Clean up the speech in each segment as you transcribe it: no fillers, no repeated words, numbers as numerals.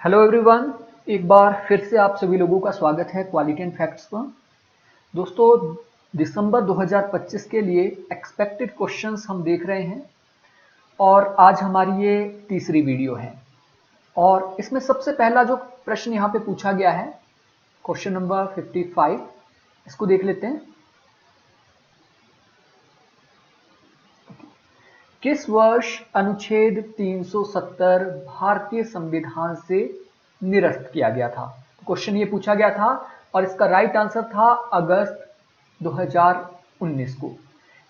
Hello everyone, एक बार फिर से आप सभी लोगों का स्वागत है क्वालिटी एंड फैक्ट्स पर। दोस्तों, दिसंबर 2025 के लिए एक्सपेक्टेड क्वेश्चंस हम देख रहे हैं और आज हमारी ये तीसरी वीडियो है। और इसमें सबसे पहला जो प्रश्न यहाँ पे पूछा गया है, क्वेश्चन नंबर 55, इसको देख लेते हैं। किस वर्ष अनुच्छेद 370 भारतीय संविधान से निरस्त किया गया था? क्वेश्चन ये पूछा गया था और इसका राइट आंसर था अगस्त 2019 को।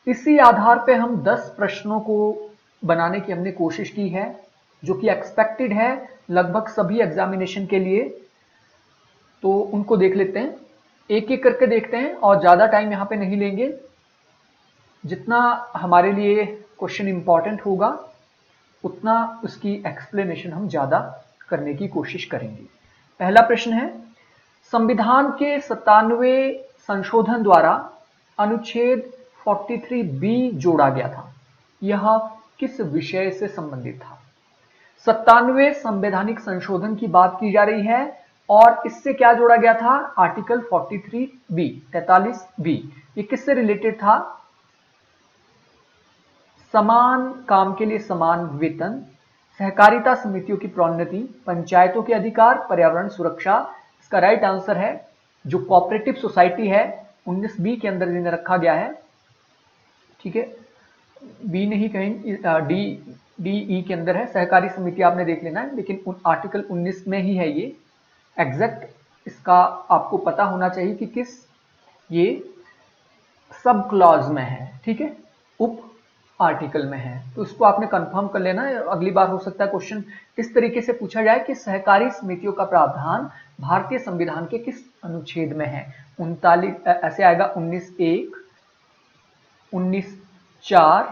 इसी आधार पे हम 10 प्रश्नों को बनाने की हमने कोशिश की है, जो कि एक्सपेक्टेड है लगभग सभी एग्जामिनेशन के लिए। तो उनको देख लेते हैं, एक एक करके देखते हैं और ज्यादा टाइम यहाँ पे नहीं लेंगे। जितना हमारे लिए क्वेश्चन इंपॉर्टेंट होगा उतना उसकी एक्सप्लेनेशन हम ज्यादा करने की कोशिश करेंगे। पहला प्रश्न है, संविधान के 97वें संशोधन द्वारा अनुच्छेद 43B जोड़ा गया था। यह किस विषय से संबंधित था? 97वें संवैधानिक संशोधन की बात की जा रही है और इससे क्या जोड़ा गया था? Article 43B 43B। ये किससे रिलेटेड था? समान काम के लिए समान वेतन, सहकारिता समितियों की प्रोन्नति, पंचायतों के अधिकार, पर्यावरण सुरक्षा। इसका राइट आंसर है जो कोऑपरेटिव सोसाइटी है 19B के अंदर जिन्हें रखा गया है। ठीक है, बी नहीं, कहीं डी ई के अंदर है। सहकारी समिति आपने देख लेना है, लेकिन आर्टिकल 19 में ही है ये एग्जैक्ट। इसका आपको पता होना चाहिए कि किस ये सब क्लॉज में है। ठीक है, उप आर्टिकल में है, तो इसको आपने कंफर्म कर लेना है। अगली बार हो सकता है क्वेश्चन इस तरीके से पूछा जाए कि सहकारी समितियों का प्रावधान भारतीय संविधान के किस अनुच्छेद में है? 39 ऐसे आएगा, 19(1), 19(4),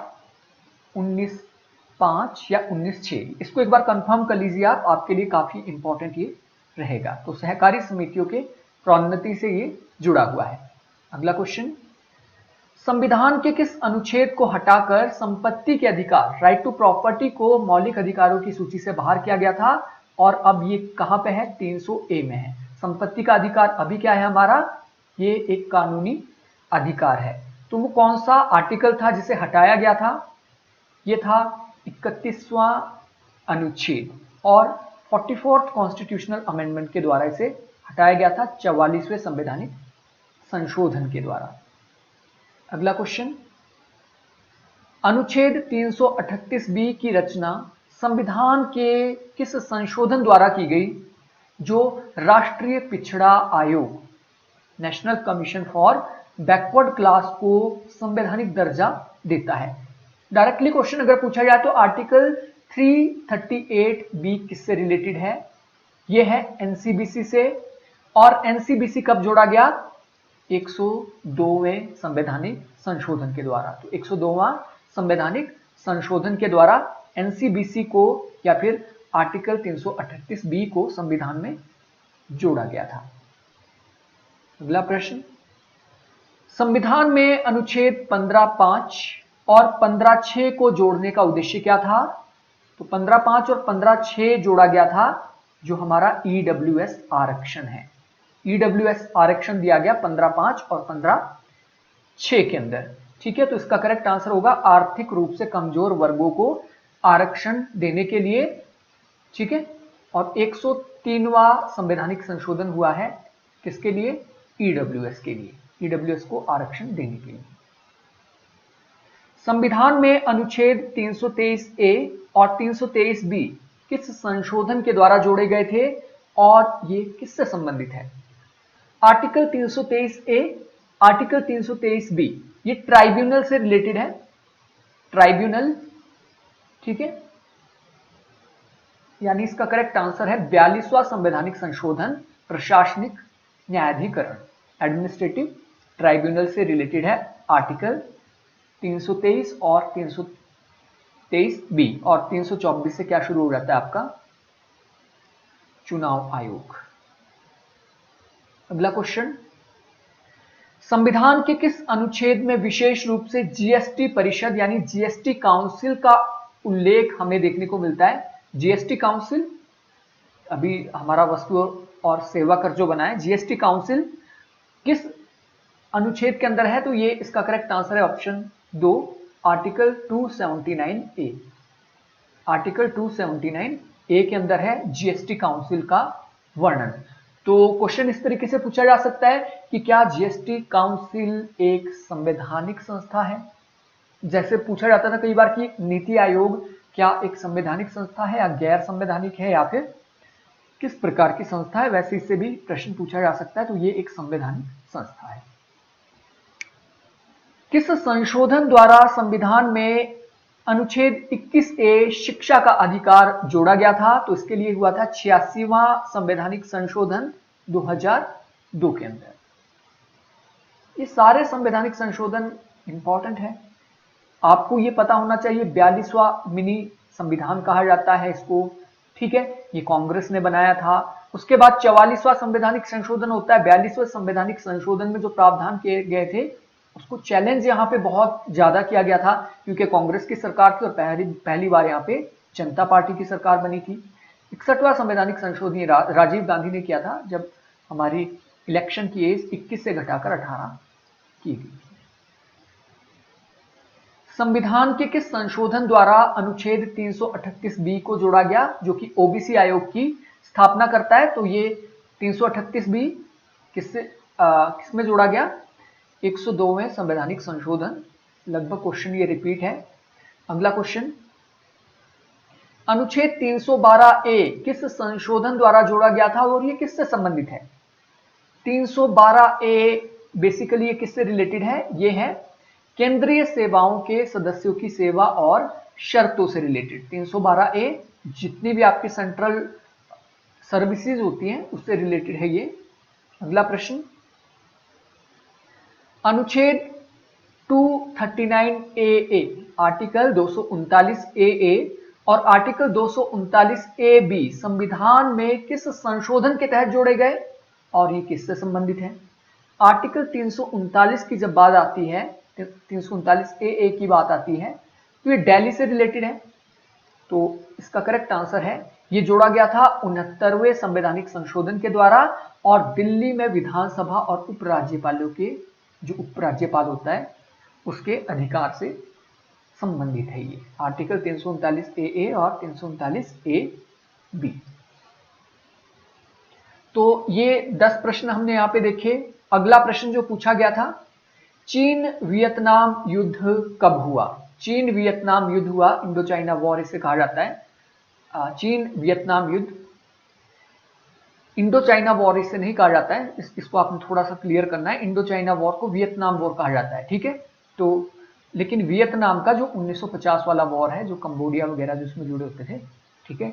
19(5) या 19(6). इसको एक बार कंफर्म कर लीजिए आप, आपके लिए काफी इंपॉर्टेंट ये रहेगा। तो सहकारी समितियों के प्रोन्नति से ये जुड़ा हुआ है। अगला क्वेश्चन, संविधान के किस अनुच्छेद को हटाकर संपत्ति के अधिकार, राइट टू प्रॉपर्टी, को मौलिक अधिकारों की सूची से बाहर किया गया था और अब ये कहां पे है? 300A में है। संपत्ति का अधिकार अभी क्या है हमारा? ये एक कानूनी अधिकार है। तो वो कौन सा आर्टिकल था जिसे हटाया गया था? ये था 31वां अनुच्छेद और 44th कॉन्स्टिट्यूशनल अमेंडमेंट के द्वारा इसे हटाया गया था, 44वें संवैधानिक संशोधन के द्वारा। अगला क्वेश्चन, अनुच्छेद 338B की रचना संविधान के किस संशोधन द्वारा की गई जो राष्ट्रीय पिछड़ा आयोग, national commission for backward class, को संवैधानिक दर्जा देता है? डायरेक्टली क्वेश्चन अगर पूछा जाए तो आर्टिकल 338B किससे रिलेटेड है? यह है एनसीबीसी से। और एनसीबीसी कब जोड़ा गया? 102वें संवैधानिक संशोधन के द्वारा। तो 102वां संवैधानिक संशोधन के द्वारा एनसीबीसी को या फिर आर्टिकल 338B को संविधान में जोड़ा गया था। अगला प्रश्न, संविधान में अनुच्छेद 15(5) और 15(6) को जोड़ने का उद्देश्य क्या था? तो 15(5) और 15(6) जोड़ा गया था जो हमारा ईडब्ल्यूएस आरक्षण है। ईडब्ल्यूएस आरक्षण दिया गया 15(5) और 15(6) के अंदर। ठीक है, तो इसका करेक्ट आंसर होगा आर्थिक रूप से कमजोर वर्गों को आरक्षण देने के लिए। ठीक है, और 103वां संवैधानिक संशोधन हुआ है किसके लिए? ईडब्ल्यूएस के लिए, ईडब्ल्यूएस को आरक्षण देने के लिए। संविधान में अनुच्छेद 323A और 323B किस संशोधन के द्वारा जोड़े गए थे और ये किससे संबंधित है? आर्टिकल 323A, आर्टिकल 323B, ये ट्राइब्यूनल से रिलेटेड है। ट्राइब्यूनल, ठीक है, यानी इसका करेक्ट आंसर है 42वां संवैधानिक संशोधन, प्रशासनिक न्यायाधिकरण, एडमिनिस्ट्रेटिव ट्राइब्यूनल से रिलेटेड है आर्टिकल 323 और 323B। और 324 से क्या शुरू हो जाता है आपका? चुनाव आयोग। अगला क्वेश्चन, संविधान के किस अनुच्छेद में विशेष रूप से जीएसटी परिषद यानी जीएसटी काउंसिल का उल्लेख हमें देखने को मिलता है? जीएसटी काउंसिल अभी हमारा वस्तु और सेवा कर जो बना है, जीएसटी काउंसिल किस अनुच्छेद के अंदर है? तो ये इसका करेक्ट आंसर है option 2, article 279A। Article 279A के अंदर है जीएसटी काउंसिल का वर्णन। तो क्वेश्चन इस तरीके से पूछा जा सकता है कि क्या जीएसटी काउंसिल एक संवैधानिक संस्था है? जैसे पूछा जाता था कई बार कि नीति आयोग क्या एक संवैधानिक संस्था है या गैर संवैधानिक है या फिर किस प्रकार की संस्था है, वैसे इससे भी प्रश्न पूछा जा सकता है। तो ये एक संवैधानिक संस्था है। किस संशोधन द्वारा संविधान में अनुच्छेद 21A शिक्षा का अधिकार जोड़ा गया था? तो इसके लिए हुआ था 86वां संवैधानिक संशोधन 2002 के अंदर। ये सारे संवैधानिक संशोधन इंपॉर्टेंट है, आपको ये पता होना चाहिए। 42वां मिनी संविधान कहा जाता है इसको, ठीक है, ये कांग्रेस ने बनाया था। उसके बाद 44वां संवैधानिक संशोधन होता है। 42वें संवैधानिक संशोधन में जो प्रावधान किए गए थे उसको चैलेंज यहाँ पे बहुत ज्यादा किया गया था, क्योंकि कांग्रेस की सरकार थी और पहली बार यहाँ पे जनता पार्टी की सरकार बनी थी। 61वां संवैधानिक संशोधन राजीव गांधी ने किया था, जब हमारी इलेक्शन की एज 21 से घटाकर 18 की गई। संविधान के किस संशोधन द्वारा अनुच्छेद 338B को जोड़ा गया, जो कि ओबीसी आयोग की स्थापना करता है? तो ये 338B किसमें जोड़ा गया? 102वें संवैधानिक संशोधन। लगभग क्वेश्चन ये रिपीट है। अगला क्वेश्चन, अनुच्छेद 312A किस संशोधन द्वारा जोड़ा गया था और ये किससे संबंधित है? 312A बेसिकली ये किससे रिलेटेड है? ये है केंद्रीय सेवाओं के सदस्यों की सेवा और शर्तों से रिलेटेड। 312A जितनी भी आपकी सेंट्रल सर्विसेज होती हैं उससे रिलेटेड है ये। अगला प्रश्न, अनुच्छेद 239AA आर्टिकल 239AA और आर्टिकल 239AB संविधान में किस संशोधन के तहत जोड़े गए और ये किससे संबंधित है? आर्टिकल 339 की जब बात आती है, 339AA की बात आती है, तो ये दिल्ली से रिलेटेड है। तो इसका करेक्ट आंसर है, ये जोड़ा गया था 69वें संवैधानिक संशोधन के द्वारा और दिल्ली में विधानसभा और उपराज्यपालों के जो उपराज्यपाल होता है उसके अधिकार से संबंधित है ये आर्टिकल 339AA और 339AB। तो ये 10 प्रश्न हमने यहां पे देखे। अगला प्रश्न जो पूछा गया था, चीन वियतनाम युद्ध कब हुआ? चीन वियतनाम युद्ध हुआ, इंडो चाइना वॉर इसे कहा जाता है। चीन वियतनाम युद्ध, इंडो चाइना वॉर इसे नहीं कहा जाता है, इसको आपने थोड़ा सा क्लियर करना है। इंडो चाइना वॉर को वियतनाम वॉर कहा जाता है, ठीक है। तो लेकिन वियतनाम का जो 1950 वाला वॉर है, जो कंबोडिया वगैरह जिसमें जुड़े होते थे, ठीक है।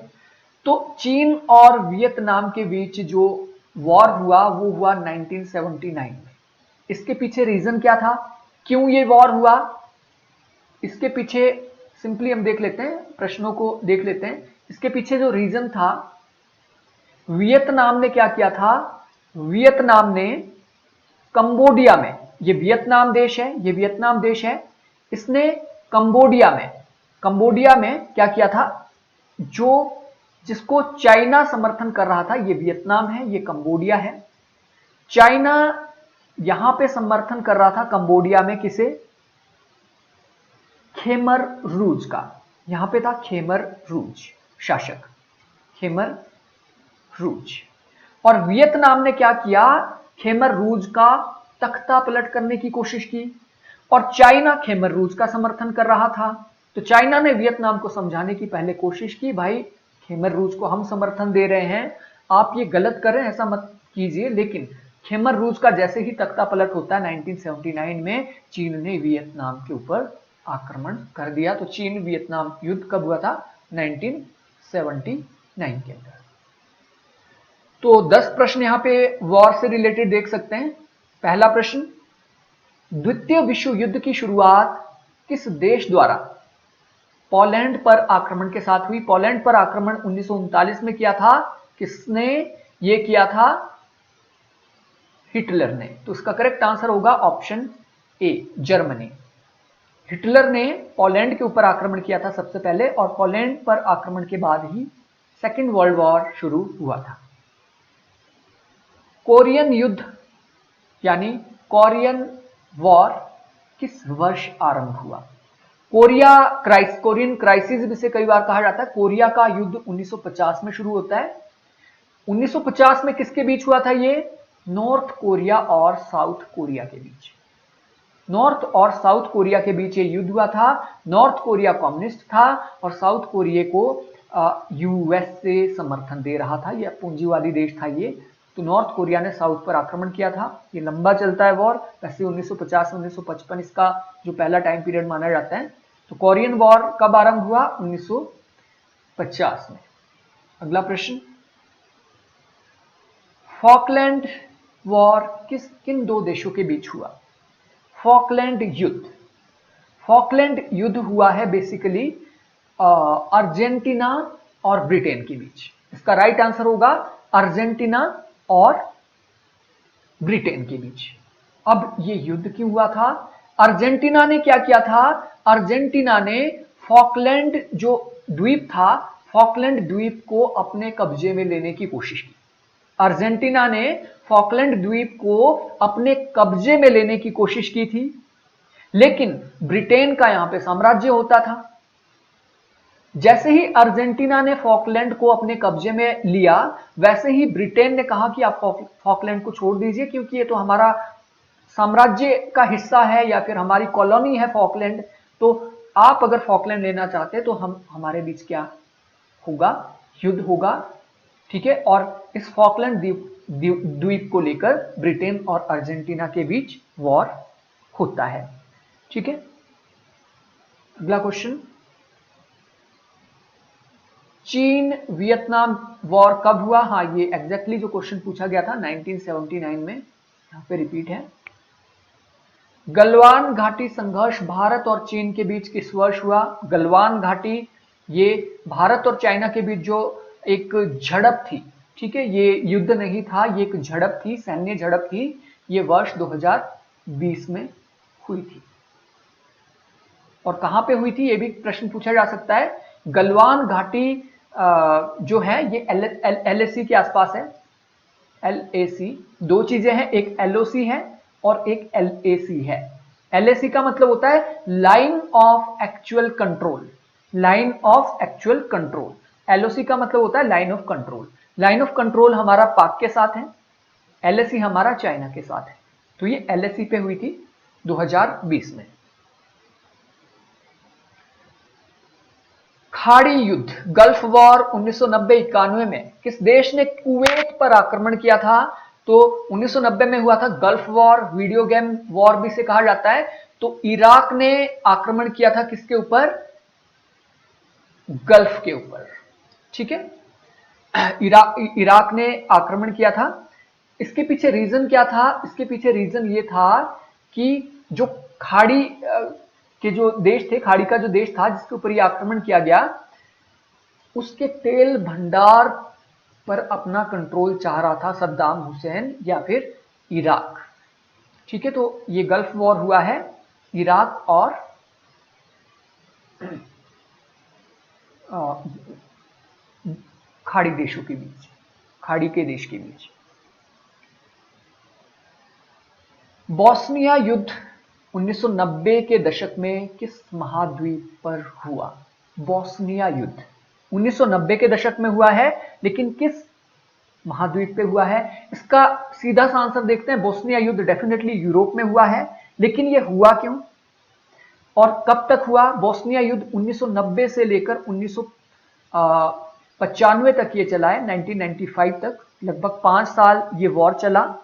तो चीन और वियतनाम के बीच जो वॉर हुआ वो हुआ 1979 में। इसके पीछे रीजन क्या था, क्यों ये वॉर हुआ? इसके पीछे सिंपली हम देख लेते हैं, प्रश्नों को देख लेते हैं। इसके पीछे जो रीजन था, वियतनाम ने क्या किया था? वियतनाम ने कंबोडिया में, ये वियतनाम देश है, ये वियतनाम देश है, इसने कंबोडिया में क्या किया था? जो जिसको चाइना समर्थन कर रहा था, ये वियतनाम है, ये कंबोडिया है। चाइना यहां पे समर्थन कर रहा था कंबोडिया में किसे? खेमर रूज का। यहां पे था खेमर रूज शासक, खेमर रूज। और वियतनाम ने क्या किया? खेमर रूज का तख्ता पलट करने की कोशिश की और चाइना खेमर रूज का समर्थन कर रहा था। तो चाइना ने वियतनाम को समझाने की पहले कोशिश की, भाई खेमर रूज को हम समर्थन दे रहे हैं, आप ये गलत कर रहे हैं, ऐसा मत कीजिए। लेकिन खेमर रूज का जैसे ही तख्ता पलट होता है 1979 में, चीन ने वियतनाम के ऊपर आक्रमण कर दिया। तो चीन वियतनाम युद्ध कब हुआ था? 1979 के अंदर। तो 10 प्रश्न यहां पे वॉर से रिलेटेड देख सकते हैं। पहला प्रश्न, द्वितीय विश्व युद्ध की शुरुआत किस देश द्वारा पोलैंड पर आक्रमण के साथ हुई? पोलैंड पर आक्रमण 1939 में किया था। किसने ये किया था? हिटलर ने। तो इसका करेक्ट आंसर होगा ऑप्शन ए, जर्मनी। हिटलर ने पोलैंड के ऊपर आक्रमण किया था सबसे पहले और पोलैंड पर आक्रमण के बाद ही सेकेंड वर्ल्ड वॉर शुरू हुआ था। कोरियन युद्ध यानी कोरियन वॉर किस वर्ष आरंभ हुआ? कोरियन क्राइसिस भी से कई बार कहा जाता है। कोरिया का युद्ध 1950 में शुरू होता है। 1950 में किसके बीच हुआ था ये? नॉर्थ कोरिया और साउथ कोरिया के बीच। नॉर्थ और साउथ कोरिया के बीच ये युद्ध हुआ था। नॉर्थ कोरिया कम्युनिस्ट था और साउथ कोरिया को यूएस से समर्थन दे रहा था। यह पूंजीवादी देश था ये। तो नॉर्थ कोरिया ने साउथ पर आक्रमण किया था। ये लंबा चलता है वॉर। वैसे 1950 से 1955 इसका जो पहला टाइम पीरियड माना जाता है। तो कोरियन वॉर कब आरंभ हुआ? 1950 में। अगला प्रश्न, फॉकलैंड वॉर किन दो देशों के बीच हुआ? फॉकलैंड युद्ध। फॉकलैंड युद्ध हुआ है बेसिकली अर्जेंटीना और ब्रिटेन के बीच। इसका राइट आंसर होगा अर्जेंटीना और ब्रिटेन के बीच। अब ये युद्ध क्यों हुआ था? अर्जेंटीना ने क्या किया था? अर्जेंटीना ने फॉकलैंड जो द्वीप था, फॉकलैंड द्वीप को अपने कब्जे में लेने की कोशिश की। अर्जेंटीना ने फॉकलैंड द्वीप को अपने कब्जे में लेने की कोशिश की थी, लेकिन ब्रिटेन का यहां पे साम्राज्य होता था। जैसे ही अर्जेंटीना ने फॉकलैंड को अपने कब्जे में लिया, वैसे ही ब्रिटेन ने कहा कि आप फॉकलैंड को छोड़ दीजिए, क्योंकि ये तो हमारा साम्राज्य का हिस्सा है या फिर हमारी कॉलोनी है फॉकलैंड। तो आप अगर फॉकलैंड लेना चाहते हैं तो हमारे बीच क्या होगा? युद्ध होगा। ठीक है। और इस फॉकलैंड द्वीप को लेकर ब्रिटेन और अर्जेंटीना के बीच वॉर होता है। ठीक है। अगला क्वेश्चन, चीन वियतनाम वॉर कब हुआ? हाँ, ये एग्जैक्टली जो क्वेश्चन पूछा गया था 1979 में, यहां पे रिपीट है। गलवान घाटी संघर्ष भारत और चीन के बीच किस वर्ष हुआ? गलवान घाटी ये भारत और चाइना के बीच जो एक झड़प थी, ठीक है, ये युद्ध नहीं था, ये एक झड़प थी, सैन्य झड़प थी। ये वर्ष 2020 में हुई थी। और कहां पे हुई थी ये भी प्रश्न पूछा जा सकता है। गलवान घाटी जो है ये एलएसी के आसपास है। एलएसी, दो चीजें हैं, एक एलओसी है और एक एलएसी है। एलएसी का मतलब होता है line of actual control. Line of actual control. LOC का मतलब होता है line of control. Line of control हमारा पाक के साथ है, एलएसी हमारा चाइना के साथ है। तो ये एलएसी पे हुई थी 2020 में। खाड़ी युद्ध, गल्फ वॉर 1990-91 में किस देश ने कुवैत पर आक्रमण किया था? तो 1990 में हुआ था gulf war, video game war भी से कहा जाता है। तो इराक ने आक्रमण किया था किसके ऊपर? गल्फ के ऊपर। ठीक है। इराक ने आक्रमण किया था। इसके पीछे रीजन क्या था? इसके पीछे रीजन ये था कि जो खाड़ी के जो देश थे, खाड़ी का जो देश था जिसके ऊपर यह आक्रमण किया गया, उसके तेल भंडार पर अपना कंट्रोल चाह रहा था सद्दाम हुसैन या फिर इराक। ठीक है। तो ये गल्फ वॉर हुआ है इराक और खाड़ी देशों के बीच, खाड़ी के देश के बीच। बोस्निया युद्ध 1990 के दशक में किस महाद्वीप पर हुआ? बोस्निया युद्ध 1990 के दशक में हुआ है, लेकिन किस महाद्वीप पे हुआ है? इसका सीधा सा आंसर देखते हैं। बोस्निया युद्ध डेफिनेटली यूरोप में हुआ है, लेकिन यह हुआ क्यों और कब तक हुआ? बोस्निया युद्ध 1990 से लेकर 1995 तक ये चला है, 1995 तक, लगभग 5 साल ये वॉर चला।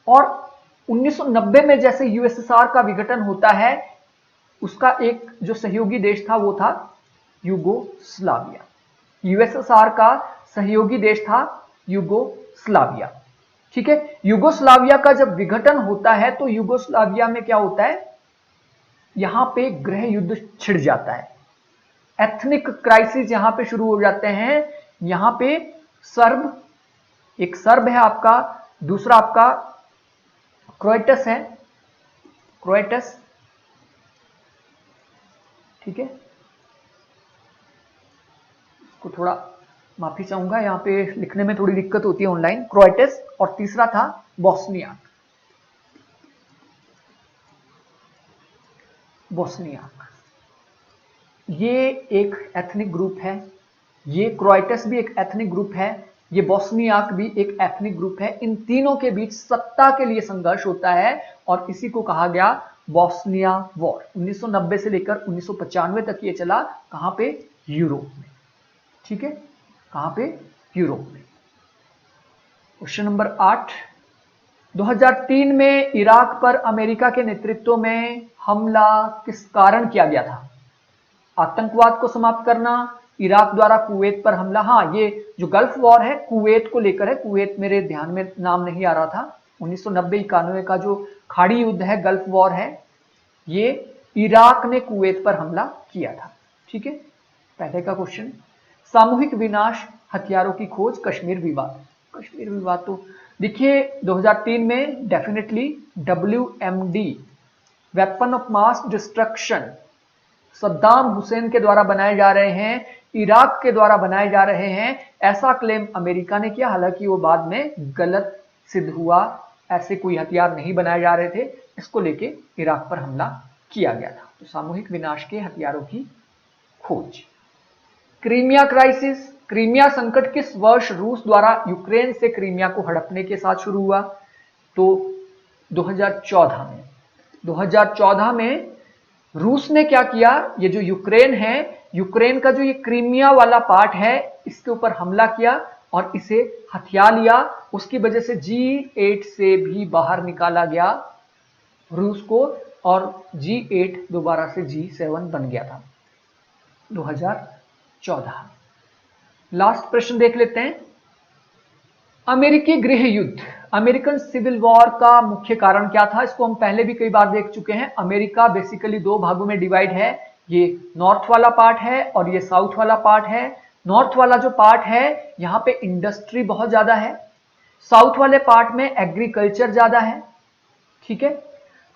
और 1990 में जैसे यूएसएसआर का विघटन होता है, उसका एक जो सहयोगी देश था वो था यूगोस्लाविया। यूएसएसआर का सहयोगी देश था यूगोस्लाविया। ठीक है। यूगोस्लाविया का जब विघटन होता है तो यूगोस्लाविया में क्या होता है? यहां पे गृह युद्ध छिड़ जाता है। एथनिक क्राइसिस यहां पे शुरू हो जाते हैं। यहां पे सर्ब, एक सर्ब है आपका, दूसरा आपका क्रोएटस है, क्रोएटस। ठीक है। इसको थोड़ा माफी चाहूंगा, यहाँ पे लिखने में थोड़ी दिक्कत होती है ऑनलाइन। क्रोएटस और तीसरा था बोस्नियाक। बोस्नियाक ये एक एथनिक ग्रुप है, ये क्रोएटस भी एक एथनिक ग्रुप है, ये बोस्नियाक भी एक एथनिक ग्रुप है। इन तीनों के बीच सत्ता के लिए संघर्ष होता है और इसी को कहा गया बोस्निया वॉर। 1990 से लेकर 1995 तक ये चला। कहां पे? यूरोप में। ठीक है, कहां पे? यूरोप में। क्वेश्चन नंबर 8, 2003 में इराक पर अमेरिका के नेतृत्व में हमला किस कारण किया गया था? आतंकवाद को समाप्त करना, इराक द्वारा कुवैत पर हमला। हाँ, ये जो गल्फ वॉर है कुवैत को लेकर है। कुवैत मेरे ध्यान में नाम नहीं आ रहा था। 1990-91 का जो खाड़ी युद्ध है, गल्फ वॉर है, ये इराक ने कुवैत पर हमला किया था। ठीक है, पहले का क्वेश्चन। सामूहिक विनाश, हथियारों की खोज, कश्मीर विवाद। कश्मीर विवाद तो देखिए 2003 में definitely WMD, weapon of mass destruction, Saddam Hussain के द्वारा बनाए जा रहे हैं, इराक के द्वारा बनाए जा रहे हैं, ऐसा क्लेम अमेरिका ने किया। हालांकि वो बाद में गलत सिद्ध हुआ, ऐसे कोई हथियार नहीं बनाए जा रहे थे। इसको लेके इराक पर हमला किया गया था। तो सामूहिक विनाश के हथियारों की खोज। क्रीमिया क्राइसिस, क्रीमिया संकट किस वर्ष रूस द्वारा यूक्रेन से क्रीमिया को हड़पने के साथ शुरू हुआ? तो 2014 में। 2014 में रूस ने क्या किया? ये जो यूक्रेन है, यूक्रेन का जो ये क्रीमिया वाला पार्ट है, इसके ऊपर हमला किया और इसे हथिया लिया। उसकी वजह से G8 से भी बाहर निकाला गया रूस को और G8 दोबारा से G7 बन गया था 2014। लास्ट प्रश्न देख लेते हैं। अमेरिकी गृह युद्ध, अमेरिकन सिविल वॉर का मुख्य कारण क्या था? इसको हम पहले भी कई बार देख चुके हैं। अमेरिका बेसिकली दो भागों में डिवाइड है, ये नॉर्थ वाला पार्ट है और ये साउथ वाला पार्ट है। नॉर्थ वाला जो पार्ट है यहां पे इंडस्ट्री बहुत ज्यादा है, साउथ वाले पार्ट में एग्रीकल्चर ज्यादा है। ठीक है,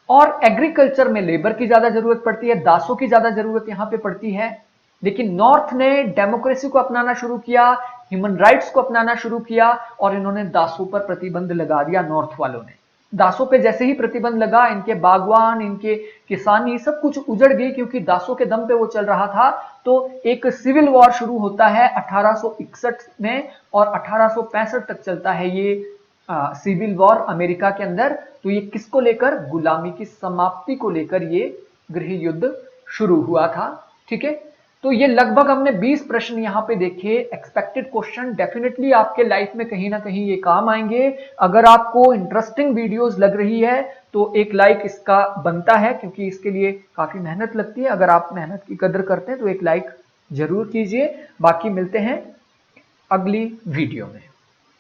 और एग्रीकल्चर में लेबर की ज्यादा जरूरत पड़ती है, दासों की ज्यादा जरूरत यहां पे पड़ती है। लेकिन नॉर्थ ने डेमोक्रेसी को अपनाना शुरू किया, ह्यूमन राइट्स को अपनाना शुरू किया और इन्होंने दासों पर प्रतिबंध लगा दिया। नॉर्थ वालों ने दासों पे जैसे ही प्रतिबंध लगा, इनके बागवान, इनके किसानी सब कुछ उजड़ गई, क्योंकि दासों के दम पे वो चल रहा था। तो एक सिविल वॉर शुरू होता है 1861 में और 1865 तक चलता है ये सिविल वॉर अमेरिका के अंदर। तो ये किसको लेकर? गुलामी की समाप्ति को लेकर ये गृह युद्ध शुरू हुआ था। ठीक है, तो ये लगभग हमने 20 प्रश्न यहां पे देखे, एक्सपेक्टेड क्वेश्चन। डेफिनेटली आपके लाइफ में कहीं ना कहीं ये काम आएंगे। अगर आपको इंटरेस्टिंग वीडियोस लग रही है तो एक लाइक इसका बनता है, क्योंकि इसके लिए काफी मेहनत लगती है। अगर आप मेहनत की कदर करते हैं तो एक लाइक जरूर कीजिए। बाकी मिलते हैं अगली वीडियो में।